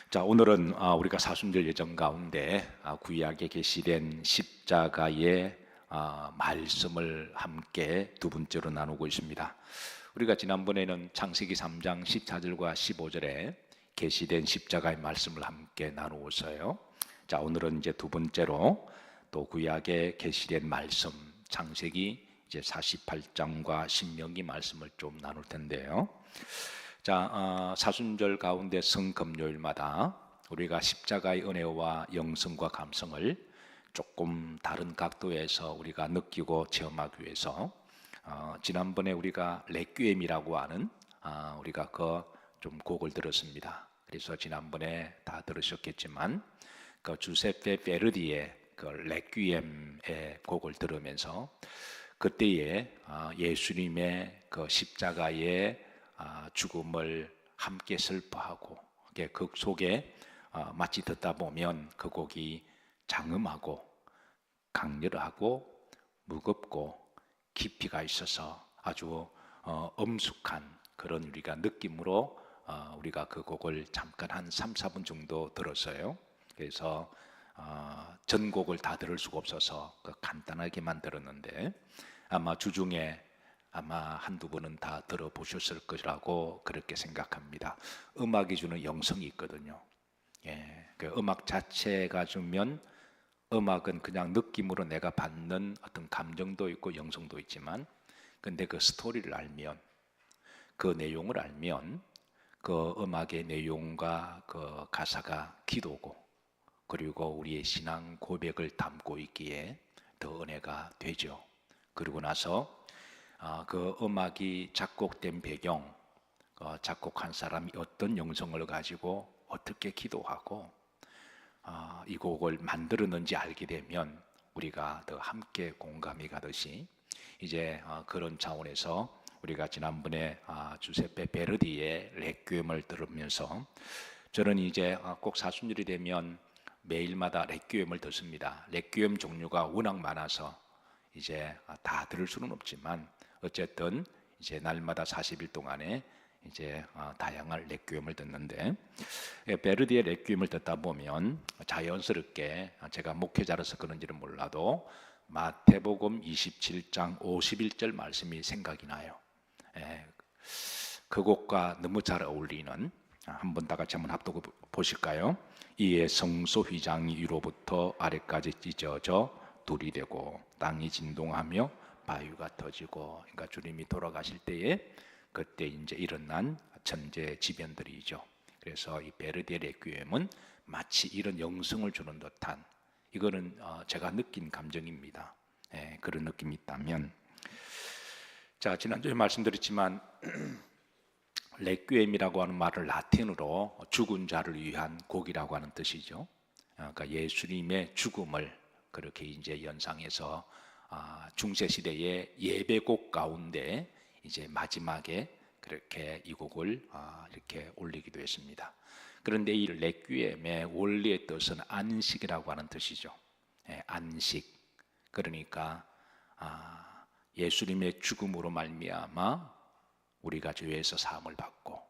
자, 오늘은 우리가 사순절 예정 가운데 구약에 계시된 십자가의 말씀을 함께 두 번째로 나누고 있습니다. 우리가 지난번에는 창세기 3장 14절과 15절에 계시된 십자가의 말씀을 함께 나누었어요. 자, 오늘은 이제 두 번째로 또 구약에 계시된 말씀, 창세기 이제 48장과 신명기 말씀을 좀 나눌 텐데요. 자, 사순절 가운데 성금요일마다 우리가 십자가의 은혜와 영성과 감성을 조금 다른 각도에서 우리가 느끼고 체험하기 위해서 지난번에 우리가 레퀴엠이라고 하는 우리가 그 좀 곡을 들었습니다. 그래서 지난번에 다 들으셨겠지만 그 주세페 베르디의 그 레퀴엠의 곡을 들으면서 그때에 예수님의 그 십자가의 죽음을 함께 슬퍼하고 그 속에 마치 듣다 보면 그 곡이 장엄하고 강렬하고 무겁고 깊이가 있어서 아주 엄숙한 그런 우리가 느낌으로 우리가 그 곡을 잠깐 한 3, 4분 정도 들었어요. 그래서 전곡을 다 들을 수가 없어서 간단하게만 들었는데 아마 주중에 아마 한두 번은 다 들어보셨을 것이라고 그렇게 생각합니다. 음악이 주는 영성이 있거든요. 그 음악 자체가 주면 음악은 그냥 느낌으로 내가 받는 어떤 감정도 있고 영성도 있지만 근데 그 스토리를 알면 그 내용을 알면 그 음악의 내용과 그 가사가 기도고 그리고 우리의 신앙 고백을 담고 있기에 더 은혜가 되죠. 그리고 나서 그 음악이 작곡된 배경, 작곡한 사람이 어떤 영성을 가지고 어떻게 기도하고 이 곡을 만들었는지 알게 되면 우리가 더 함께 공감이 가듯이 이제 그런 차원에서 우리가 지난번에 주세페 베르디의 레퀴엠을 들으면서 저는 이제 꼭 사순절이 되면 매일마다 레퀴엠을 듣습니다. 레퀴엠 종류가 워낙 많아서 이제 다 들을 수는 없지만 어쨌든 이제 날마다 40일 동안에 이제 다양한 레퀴엠을 듣는데 베르디의 레퀴엠을 듣다 보면 자연스럽게 제가 목회자로서 그런지는 몰라도 마태복음 27장 51절 말씀이 생각이 나요. 그 곡과 너무 잘 어울리는 한번 다 같이 한번 합독해 보실까요? 이에 성소 휘장이 위로부터 아래까지 찢어져 둘이 되고 땅이 진동하며 바위가 터지고 그러니까 주님이 돌아가실 때에 그때 이제 일어난 천재지변들이죠. 그래서 이 베르디의 레퀴엠은 마치 이런 영성을 주는 듯한 이거는 제가 느낀 감정입니다. 그런 느낌이 있다면 자 지난주에 말씀드렸지만 레퀴엠이라고 하는 말을 라틴어로 죽은 자를 위한 곡이라고 하는 뜻이죠. 그러니까 예수님의 죽음을 그렇게 이제 연상해서 중세 시대의 예배곡 가운데 이제 마지막에 그렇게 이 곡을 이렇게 올리기도 했습니다. 그런데 이 레퀴엠의 원리의 뜻은 안식이라고 하는 뜻이죠. 안식. 그러니까 예수님의 죽음으로 말미암아 우리가 죄에서 사함을 받고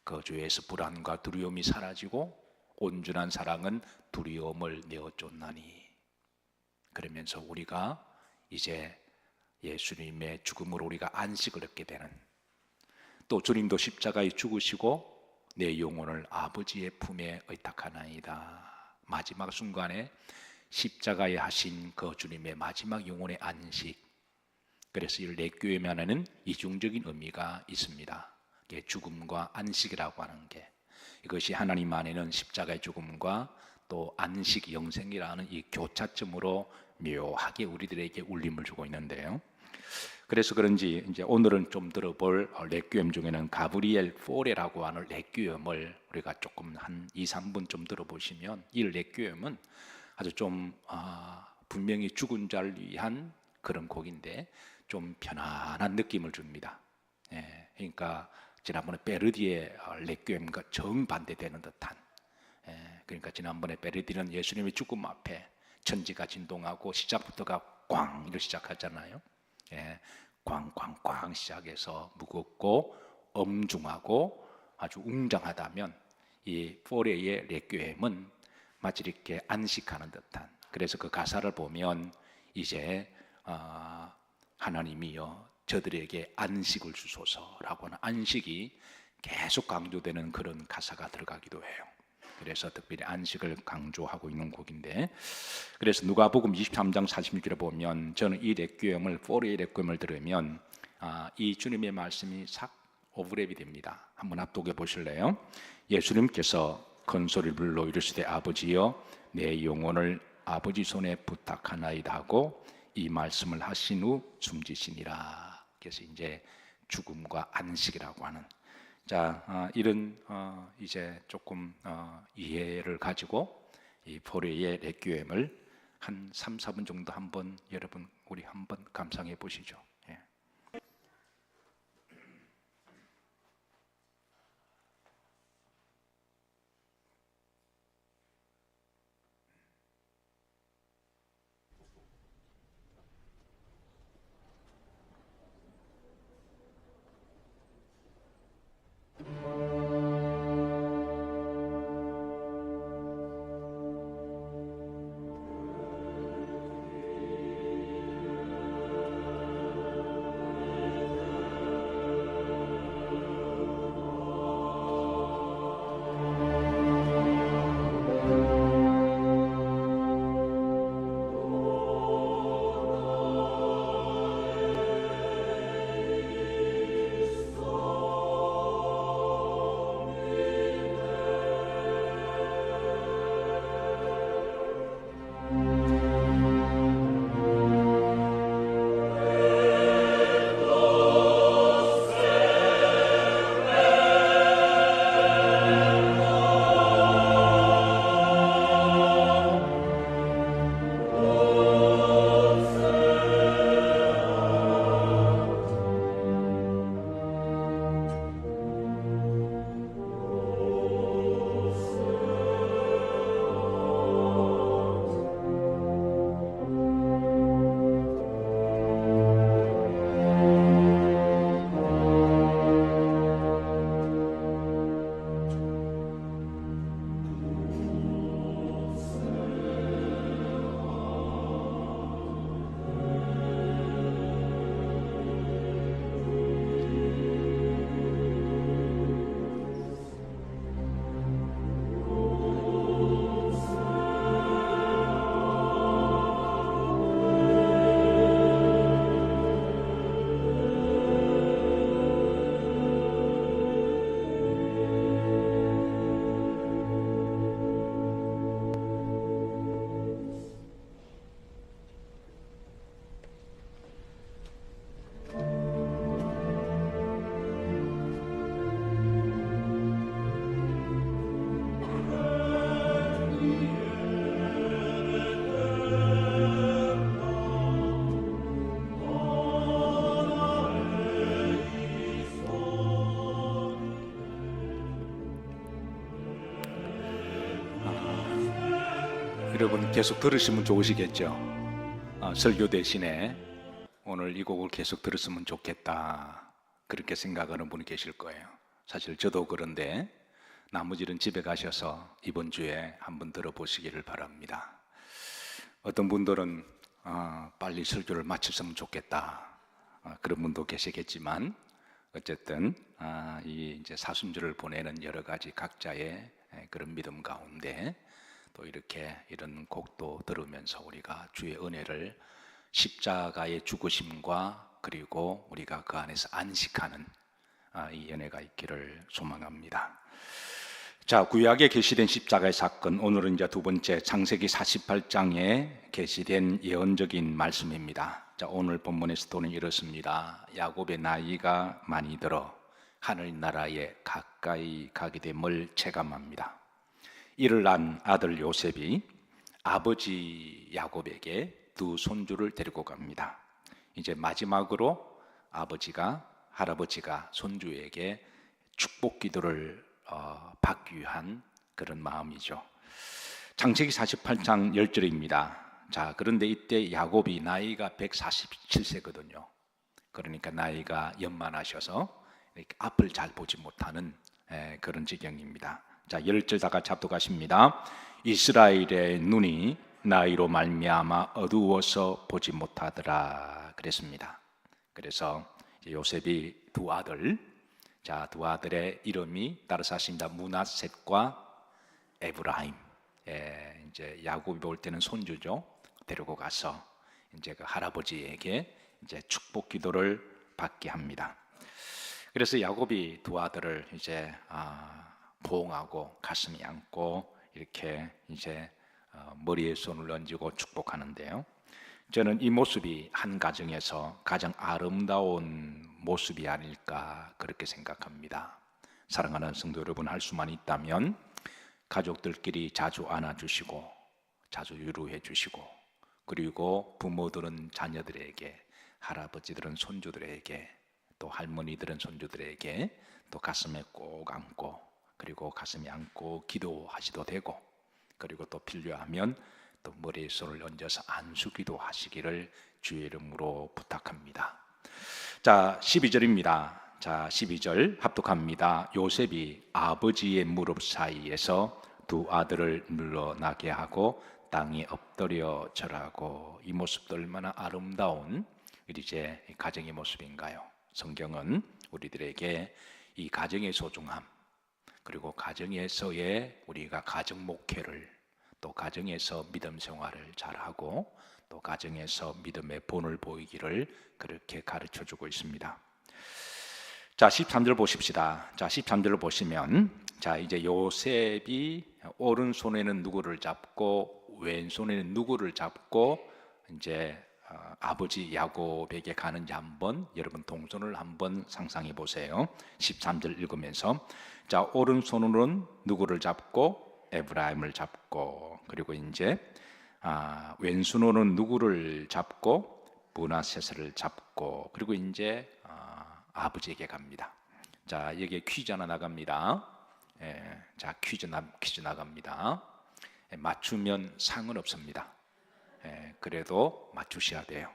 그 죄에서 불안과 두려움이 사라지고 온전한 사랑은 두려움을 내어 쫓나니 그러면서 우리가 이제 예수님의 죽음으로 우리가 안식을 얻게 되는 또 주님도 십자가에 죽으시고 내 영혼을 아버지의 품에 의탁하나이다. 마지막 순간에 십자가에 하신 그 주님의 마지막 영혼의 안식. 그래서 이 레퀴엠 안에는 이중적인 의미가 있습니다. 죽음과 안식이라고 하는 게 이것이 하나님 안에는 십자가의 죽음과 또 안식 영생이라는 이 교차점으로 묘하게 우리들에게 울림을 주고 있는데요. 그래서 그런지 이제 오늘은 좀 들어볼 레퀴엠 중에는 가브리엘 포레라고 하는 레퀴엠을 우리가 조금 한 2, 3분 좀 들어보시면 이 레퀴엠은 아주 좀 분명히 죽은 자를 위한 그런 곡인데 좀 편안한 느낌을 줍니다. 그러니까 지난번에 베르디의 레퀴엠과 정반대되는 듯한 그러니까 지난번에 베르디는 예수님의 죽음 앞에 천지가 진동하고 시작부터가 꽝 이렇게 시작하잖아요. 꽝꽝꽝 시작해서 무겁고 엄중하고 아주 웅장하다면 이 포레의 레퀴엠은 마치 이렇게 안식하는 듯한, 그래서 그 가사를 보면 이제 하나님이여 저들에게 안식을 주소서라고 하는 안식이 계속 강조되는 그런 가사가 들어가기도 해요. 그래서 특별히 안식을 강조하고 있는 곡인데, 그래서 누가복음 23장 46절에 보면 저는 이 레퀴엠을, 포레의 레퀴엠을 들으면 이 주님의 말씀이 싹 오브랩이 됩니다. 한번 합독해 보실래요? 예수님께서 큰 소리를 불러 이르시되 아버지여 내 영혼을 아버지 손에 부탁하나이다 하고 이 말씀을 하신 후 숨지시니라. 그래서 이제 죽음과 안식이라고 하는, 이런 이제 조금 이해를 가지고 이 포레의 레퀴엠을 한 3, 4분 정도 한번 여러분 우리 한번 감상해 보시죠. 예. 여러분 계속 들으시면 좋으시겠죠? 설교 대신에 오늘 이 곡을 계속 들었으면 좋겠다 그렇게 생각하는 분이 계실 거예요. 사실 저도 그런데 나머지는 집에 가셔서 이번 주에 한번 들어보시기를 바랍니다. 어떤 분들은 빨리 설교를 마쳤으면 좋겠다 그런 분도 계시겠지만 어쨌든 이 이제 사순절을 보내는 여러 가지 각자의 그런 믿음 가운데 또 이렇게 이런 곡도 들으면서 우리가 주의 은혜를, 십자가의 죽으심과 그리고 우리가 그 안에서 안식하는 이 은혜가 있기를 소망합니다. 자, 구약에 계시된 십자가의 사건, 오늘은 이제 두 번째 창세기 48장에 계시된 예언적인 말씀입니다. 자, 오늘 본문에서도는 이렇습니다. 야곱의 나이가 많이 들어 하늘나라에 가까이 가게 됨을 체감합니다. 이를 난 아들 요셉이 아버지 야곱에게 두 손주를 데리고 갑니다. 이제 마지막으로 할아버지가 손주에게 축복 기도를 받기 위한 그런 마음이죠. 창세기 48장 10절입니다. 자, 그런데 이때 야곱이 나이가 147세거든요. 그러니까 나이가 연만하셔서 이렇게 앞을 잘 보지 못하는 그런 지경입니다. 자, 10절 다 같이 합독하십니다. 이스라엘의 눈이 나이로 말미암아 어두워서 보지 못하더라 그랬습니다. 그래서 요셉이 두 아들, 자, 두 아들의 이름이 따라서 하십니다. 므낫셋과 에브라임. 이제 야곱이 볼 때는 손주죠. 데리고 가서 이제 그 할아버지에게 이제 축복 기도를 받게 합니다. 그래서 야곱이 두 아들을 이제 보응하고 가슴에 안고 이렇게 이제 머리에 손을 얹고 축복하는데요. 저는 이 모습이 한 가정에서 가장 아름다운 모습이 아닐까 그렇게 생각합니다. 사랑하는 성도 여러분, 할 수만 있다면 가족들끼리 자주 안아주시고 자주 위로해 주시고, 그리고 부모들은 자녀들에게, 할아버지들은 손주들에게, 또 할머니들은 손주들에게 또 가슴에 꼭 안고, 그리고 가슴에 안고 기도하시도 되고, 그리고 또 필요하면 또 머리에 손을 얹어서 안수기도 하시기를 주의 이름으로 부탁합니다. 자, 12절입니다. 자, 12절 합독합니다. 요셉이 아버지의 무릎 사이에서 두 아들을 물러나게 하고 땅에 엎드려 절하고. 이 모습도 얼마나 아름다운 이제 가정의 모습인가요? 성경은 우리들에게 이 가정의 소중함, 그리고 가정에서의 우리가 가정 목회를, 또 가정에서 믿음 생활을 잘하고 또 가정에서 믿음의 본을 보이기를 그렇게 가르쳐 주고 있습니다. 자, 13절 보십시다. 자, 13절을 보시면, 자, 이제 요셉이 오른손에는 누구를 잡고 왼손에는 누구를 잡고 이제 아버지 야곱에게 가는지 한번 여러분 동선을 한번 상상해 보세요. 13절 읽으면서, 자, 오른손으로는 누구를 잡고 에브라임을 잡고, 그리고 이제 왼손으로는 누구를 잡고 므낫셋을 잡고, 그리고 이제 아버지에게 갑니다. 자, 여기에 퀴즈 하나 나갑니다. 자, 퀴즈 나갑니다. 맞추면 상은 없습니다. 그래도 맞추셔야 돼요.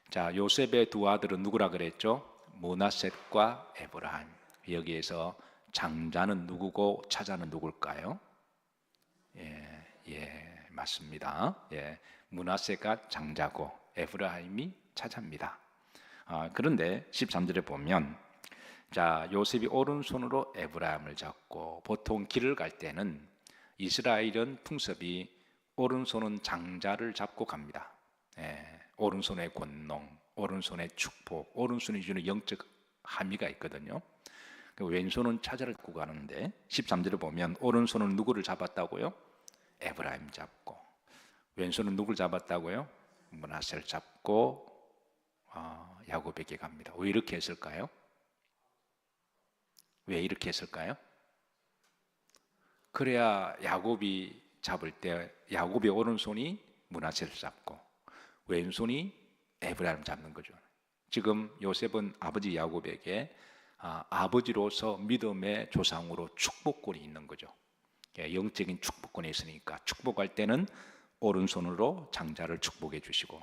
자, 요셉의 두 아들은 누구라 그랬죠? 므낫셋과 에브라임. 여기에서 장자는 누구고 차자는 누굴까요? 맞습니다. 므낫셋가 장자고 에브라임이 차자입니다. 그런데 13절에 보면, 자, 요셉이 오른손으로 에브라임을 잡고, 보통 길을 갈 때는 이스라엘은 풍습이 오른손은 장자를 잡고 갑니다. 오른손의 권능, 오른손의 축복, 오른손이 주는 영적 함의가 있거든요. 왼손은 차자를 잡고 가는데 13절에 보면 오른손은 누구를 잡았다고요? 에브라임 잡고. 왼손은 누구를 잡았다고요? 므낫셋을 잡고 야곱에게 갑니다. 왜 이렇게 했을까요? 왜 이렇게 했을까요? 그래야 야곱이 잡을 때 야곱의 오른손이 므낫셋을 잡고 왼손이 에브라임 잡는 거죠. 지금 요셉은 아버지 야곱에게 아버지로서 믿음의 조상으로 축복권이 있는 거죠. 영적인 축복권이 있으니까 축복할 때는 오른손으로 장자를 축복해 주시고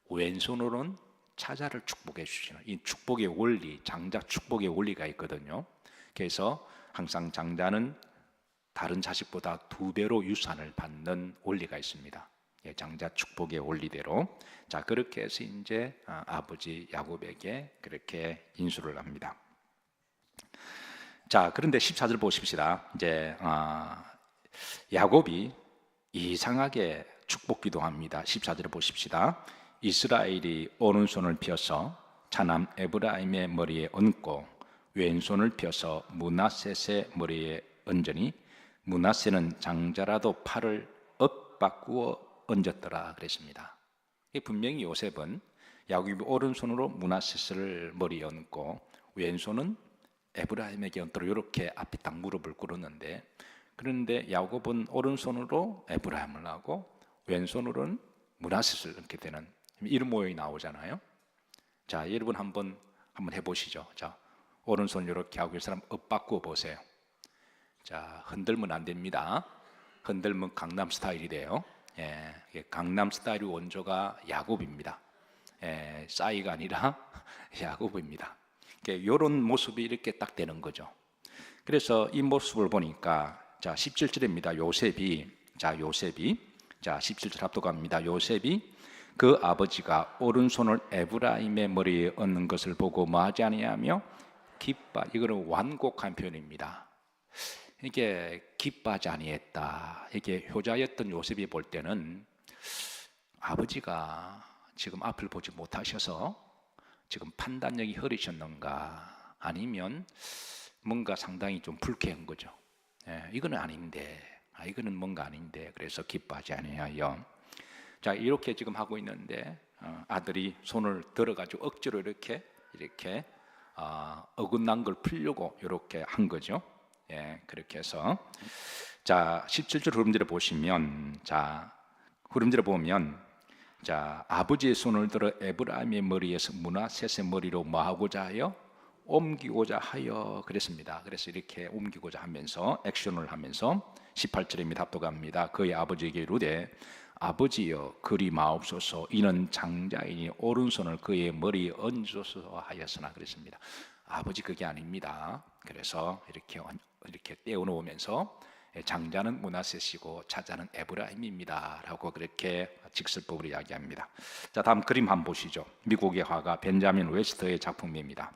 왼손으로는 차자를 축복해 주시는 이 축복의 원리, 장자 축복의 원리가 있거든요. 그래서 항상 장자는 다른 자식보다 2배로 유산을 받는 원리가 있습니다. 장자 축복의 원리대로. 자, 그렇게 해서 이제 아버지 야곱에게 그렇게 인수를 합니다. 자, 그런데 14절 보십시다. 이제 야곱이 이상하게 축복 기도합니다. 14절을 보십시다. 이스라엘이 오른손을 펴서 차남 에브라임의 머리에 얹고 왼손을 펴서 므낫셋의 머리에 얹으니 므낫셋은 장자라도 팔을 엇바꾸어 얹었더라 그랬습니다. 분명히 요셉은 야곱이 오른손으로 므낫셋을 머리에 얹고 왼손은 에브라임에게 얹도록 이렇게 앞에 딱 무릎을 꿇었는데, 그런데 야곱은 오른손으로 에브라임을 하고 왼손으로는 므낫셋을 얹게 되는 이런 모양이 나오잖아요. 자, 여러분 한번 해보시죠. 자, 오른손 이렇게 하고 이 사람 엇바꾸어 보세요. 자, 흔들면 안 됩니다. 흔들면 강남 스타일이 돼요. 강남 스타일의 원조가 야곱입니다. 싸이가 아니라 야곱입니다. 이런 모습이 이렇게 딱 되는 거죠. 그래서 이 모습을 보니까 자 17절입니다. 요셉이 17절 합독합니다. 요셉이 그 아버지가 오른손을 에브라임의 머리에 얹는 것을 보고 뭐하지 아니하며 이거는 완곡한 표현입니다. 이게 기뻐하지 아니했다. 이게 효자였던 요셉이 볼 때는 아버지가 지금 앞을 보지 못하셔서 지금 판단력이 흐리셨는가, 아니면 뭔가 상당히 좀 불쾌한 거죠. 이거는 아닌데, 이거는 뭔가 아닌데, 그래서 기뻐하지 아니하여. 자, 이렇게 지금 하고 있는데 아들이 손을 들어가지고 억지로 이렇게 어긋난 걸 풀려고 이렇게 한 거죠. 그렇게 해서 자 17절 흐름들을 보시면, 흐름들을 보면 아버지의 손을 들어 에브라임의 머리에서 므낫셋의 머리로 뭐하고자 하여? 옮기고자 하여 그랬습니다. 그래서 이렇게 옮기고자 하면서 액션을 하면서 18절입니다. 합독합니다. 그의 아버지에게 이르되 아버지여 그리 마옵소서, 이는 장자이니 오른손을 그의 머리에 얹어서 하였으나 그랬습니다. 아버지 그게 아닙니다. 그래서 이렇게 떼어놓으면서 장자는 므낫셋이고 차자는 에브라임입니다 라고 그렇게 직설법으로 이야기합니다. 자, 다음 그림 한번 보시죠. 미국의 화가 벤자민 웨스터의 작품입니다.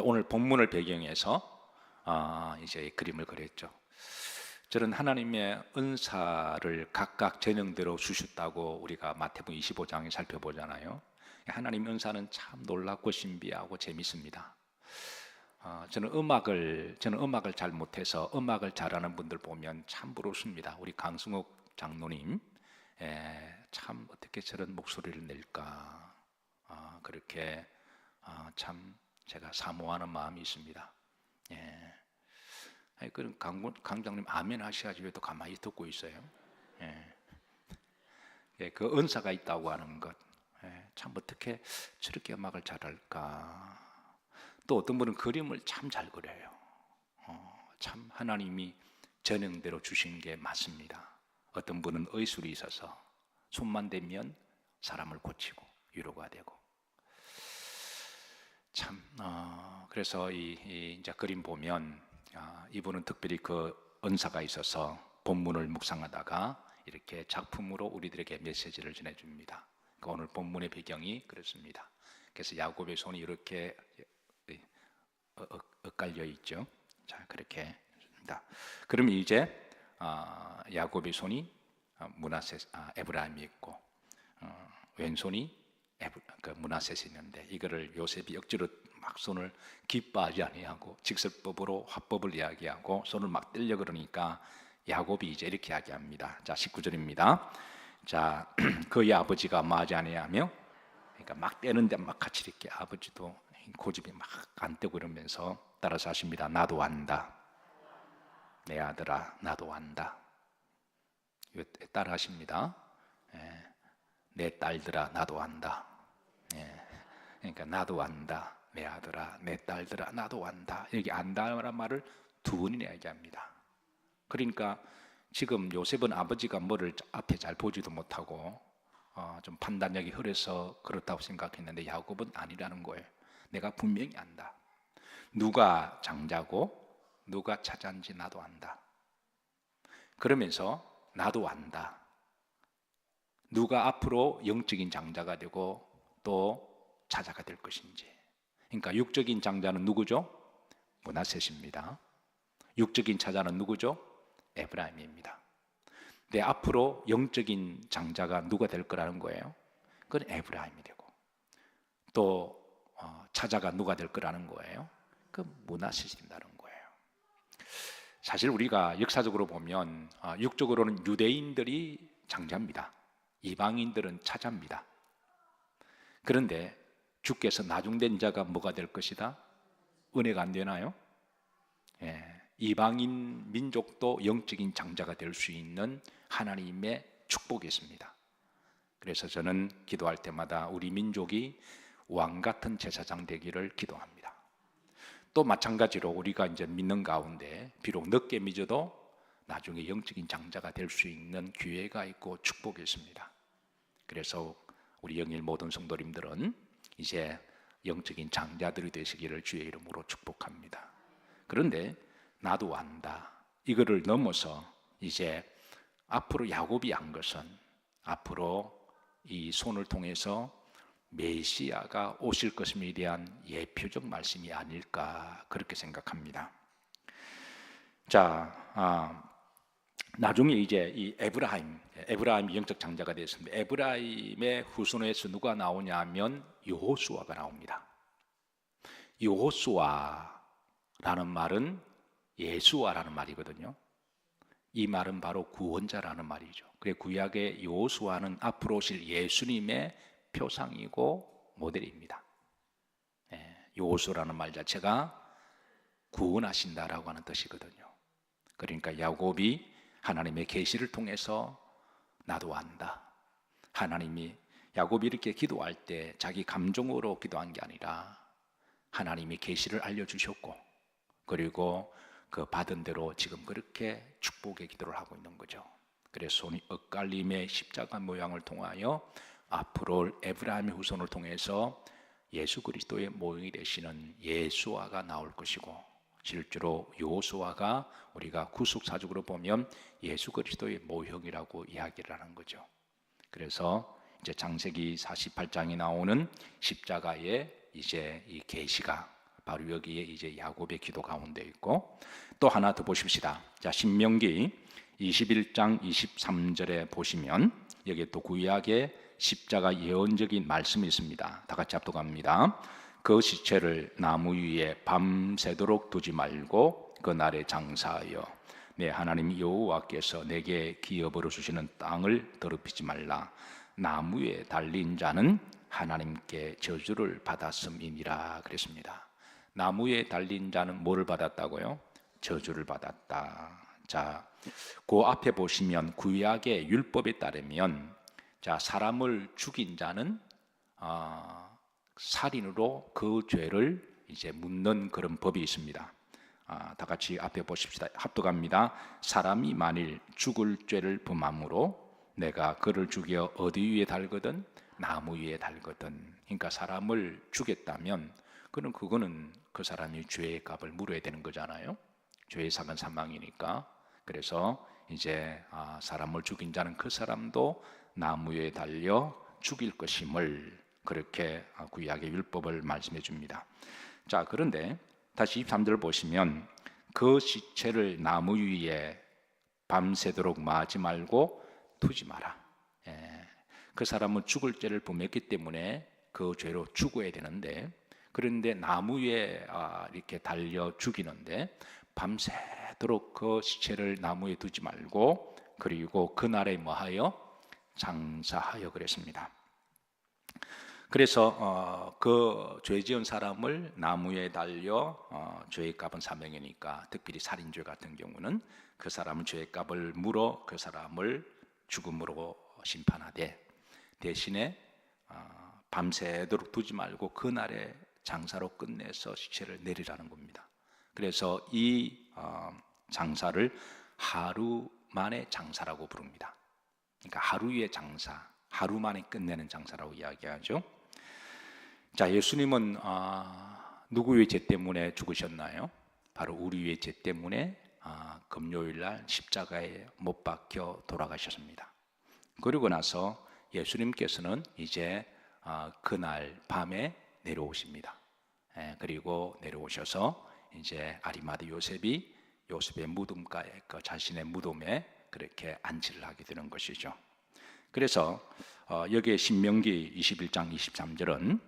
오늘 본문을 배경해서 이제 그림을 그렸죠. 저는 하나님의 은사를 각각 재능대로 주셨다고 우리가 마태복음 25장에 살펴보잖아요. 하나님의 은사는 참 놀랍고 신비하고 재밌습니다. 저는 음악을 잘 못해서 음악을 잘하는 분들 보면 참 부럽습니다. 우리 강승욱 장로님, 참 어떻게 저런 목소리를 낼까, 그렇게 참 제가 사모하는 마음이 있습니다. 그럼 강장님 아멘 하셔야지 왜 또 가만히 듣고 있어요? 그 은사가 있다고 하는 것, 참 어떻게 저렇게 음악을 잘할까. 또 어떤 분은 그림을 참 잘 그려요. 참 하나님이 전형대로 주신 게 맞습니다. 어떤 분은 의술이 있어서 손만 대면 사람을 고치고 위로가 되고, 참 그래서 이제 그림 보면 이분은 특별히 그 은사가 있어서 본문을 묵상하다가 이렇게 작품으로 우리들에게 메시지를 전해줍니다. 오늘 본문의 배경이 그렇습니다. 그래서 야곱의 손이 이렇게 엇갈려 있죠. 자, 그렇게 합니다. 그럼 이제 야곱의 손이 에브라임이 있고 왼손이 므낫셋이 있는데, 이거를 요셉이 억지로 막 손을 기뻐하지 아니하고 직설법으로 화법을 이야기하고 손을 막 떼려 그러니까 야곱이 이제 이렇게 이야기합니다. 자, 19절입니다. 자, 그의 아버지가 뭐하지 아니하며, 그러니까 막 떼는데 막 같이 이렇게 아버지도 고집이 막 안 떼고 이러면서 따라서 하십니다. 나도 안다. 내 아들아, 나도 안다. 따라 하십니다. 내 딸들아, 나도 안다. 그러니까 나도 안다. 내 아들아, 내 딸들아, 나도 안다. 여기 안다라는 말을 두 번이나 얘기합니다. 그러니까 지금 요셉은 아버지가 뭐를 앞에 잘 보지도 못하고 좀 판단력이 흐려서 그렇다고 생각했는데, 야곱은 아니라는 거예요. 내가 분명히 안다. 누가 장자고 누가 차자인지 나도 안다. 그러면서 나도 안다. 누가 앞으로 영적인 장자가 되고 또 차자가 될 것인지. 그러니까 육적인 장자는 누구죠? 므낫셋입니다. 육적인 차자는 누구죠? 에브라임입니다. 근데 앞으로 영적인 장자가 누가 될 거라는 거예요? 그건 에브라임이 되고, 또 차자가 누가 될 거라는 거예요? 그 므낫셋이 된다는 거예요. 사실 우리가 역사적으로 보면 육적으로는 유대인들이 장자입니다. 이방인들은 차자입니다. 그런데 주께서 나중된 자가 뭐가 될 것이다? 은혜가 안 되나요? 이방인 민족도 영적인 장자가 될 수 있는 하나님의 축복이 있습니다. 그래서 저는 기도할 때마다 우리 민족이 왕 같은 제사장 되기를 기도합니다. 또 마찬가지로 우리가 이제 믿는 가운데 비록 늦게 믿어도 나중에 영적인 장자가 될 수 있는 기회가 있고 축복이 있습니다. 그래서 우리 영일 모든 성도님들은 이제 영적인 장자들이 되시기를 주의 이름으로 축복합니다. 그런데 나도 안다. 이거를 넘어서 이제 앞으로 야곱이 한 것은 앞으로 이 손을 통해서 메시아가 오실 것임에 대한 예표적 말씀이 아닐까 그렇게 생각합니다. 자, 나중에 이제 이 에브라임이 영적 장자가 되었습니다. 에브라임의 후손에서 누가 나오냐면 여호수아가 나옵니다. 여호수아라는 말은 예수아라는 말이거든요. 이 말은 바로 구원자라는 말이죠. 그래 구약의 여호수아는 앞으로 오실 예수님의 표상이고 모델입니다. 여호수아라는 말 자체가 구원하신다라고 하는 뜻이거든요. 그러니까 야곱이 하나님의 계시를 통해서 나도 안다. 하나님이 야곱이 이렇게 기도할 때 자기 감정으로 기도한 게 아니라 하나님이 계시를 알려주셨고 그리고 그 받은 대로 지금 그렇게 축복의 기도를 하고 있는 거죠. 그래서 손이 엇갈림의 십자가 모양을 통하여 앞으로 에브라임의 후손을 통해서 예수 그리스도의 모형이 되시는 예수아가 나올 것이고 실제로 여호수아가 우리가 구속사적으로 보면 예수 그리스도의 모형이라고 이야기를 하는 거죠. 그래서 이제 창세기 48장에 나오는 십자가의 이제 이 계시가 바로 여기에 이제 야곱의 기도 가운데 있고 또 하나 더 보십시다. 자, 신명기 21장 23절에 보시면 여기에 또 구약의 십자가 예언적인 말씀이 있습니다. 다 같이 합독합니다. 그 시체를 나무 위에 밤새도록 두지 말고 그날에 장사하여 내 하나님 여호와께서 내게 기업으로 주시는 땅을 더럽히지 말라. 나무에 달린 자는 하나님께 저주를 받았음이니라 그랬습니다. 나무에 달린 자는 뭐를 받았다고요? 저주를 받았다. 자, 그 앞에 보시면 구약의 율법에 따르면 자, 사람을 죽인 자는 살인으로 그 죄를 이제 묻는 그런 법이 있습니다. 다 같이 앞에 보십시다. 합독합니다. 사람이 만일 죽을 죄를 범함으로 내가 그를 죽여 어디 위에 달거든 나무 위에 달거든. 그러니까 사람을 죽였다면 그거는 그 사람이 죄의 값을 물어야 되는 거잖아요. 죄의 삭은 사망이니까. 그래서 이제 사람을 죽인 자는 그 사람도 나무 위에 달려 죽일 것임을 그렇게 구약의 율법을 말씀해 줍니다. 자, 그런데 다시 23절을 보시면 그 시체를 나무 위에 밤새도록 마지 말고 두지 마라. 그 사람은 죽을 죄를 범했기 때문에 그 죄로 죽어야 되는데 그런데 나무 위에 이렇게 달려 죽이는데 밤새도록 그 시체를 나무에 두지 말고 그리고 그날에 뭐하여 장사하여 그랬습니다. 그래서 그 죄 지은 사람을 나무에 달려 죄의 값은 사명이니까 특별히 살인죄 같은 경우는 그 사람은 죄의 값을 물어 그 사람을 죽음으로 심판하되 대신에 밤새도록 두지 말고 그날에 장사로 끝내서 시체를 내리라는 겁니다. 그래서 이 장사를 하루 만에 장사라고 부릅니다. 그러니까 하루의 장사, 하루 만에 끝내는 장사라고 이야기하죠. 자, 예수님은 누구의 죄 때문에 죽으셨나요? 바로 우리의 죄 때문에 금요일 날 십자가에 못 박혀 돌아가셨습니다. 그리고 나서 예수님께서는 이제 그날 밤에 내려오십니다. 그리고 내려오셔서 이제 아리마대 요셉의 무덤가에 그 자신의 무덤에 그렇게 안치를 하게 되는 것이죠. 그래서 여기에 신명기 21장 23절은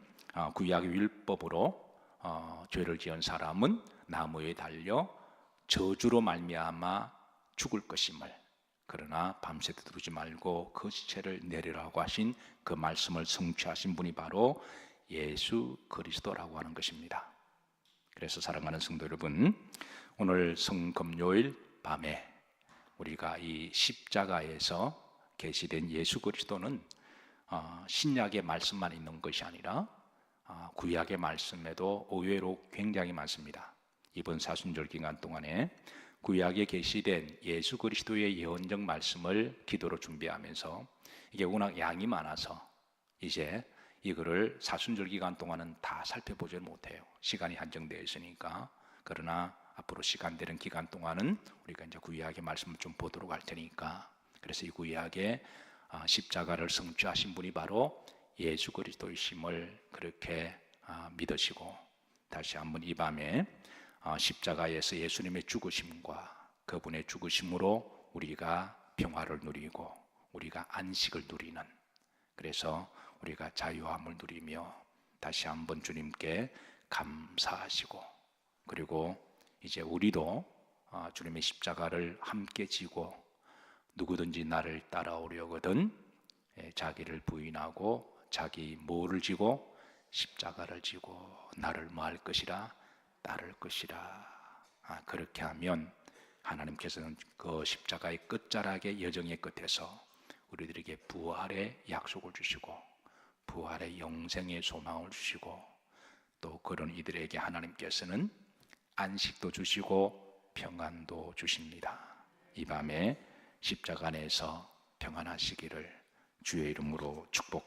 구약의 율법으로 죄를 지은 사람은 나무에 달려 저주로 말미암아 죽을 것임을 그러나 밤새 두지 말고 그 시체를 내리라고 하신 그 말씀을 성취하신 분이 바로 예수 그리스도라고 하는 것입니다. 그래서 사랑하는 성도 여러분, 오늘 성금요일 밤에 우리가 이 십자가에서 계시된 예수 그리스도는 신약의 말씀만 있는 것이 아니라 구약의 말씀에도 의외로 굉장히 많습니다. 이번 사순절 기간 동안에 구약에 계시된 예수 그리스도의 예언적 말씀을 기도로 준비하면서 이게 워낙 양이 많아서 이제 이거를 사순절 기간 동안은 다 살펴보지 못해요. 시간이 한정되어 있으니까. 그러나 앞으로 시간 되는 기간 동안은 우리가 이제 구약의 말씀을 좀 보도록 할 테니까. 그래서 이 구약의 십자가를 성취하신 분이 바로 예수 그리스도이심을 그렇게 믿으시고, 다시 한번 이 밤에 십자가에서 예수님의 죽으심과 그분의 죽으심으로 우리가 평화를 누리고 우리가 안식을 누리는, 그래서 우리가 자유함을 누리며 다시 한번 주님께 감사하시고, 그리고 이제 우리도 주님의 십자가를 함께 지고 누구든지 나를 따라오려거든 자기를 부인하고 자기 모를 지고 십자가를 지고 나를 뭐할 것이라? 따를 것이라. 그렇게 하면 하나님께서는 그 십자가의 끝자락의 여정의 끝에서 우리들에게 부활의 약속을 주시고 부활의 영생의 소망을 주시고, 또 그런 이들에게 하나님께서는 안식도 주시고 평안도 주십니다. 이 밤에 십자가 안에서 평안하시기를 주의 이름으로 축복합니다.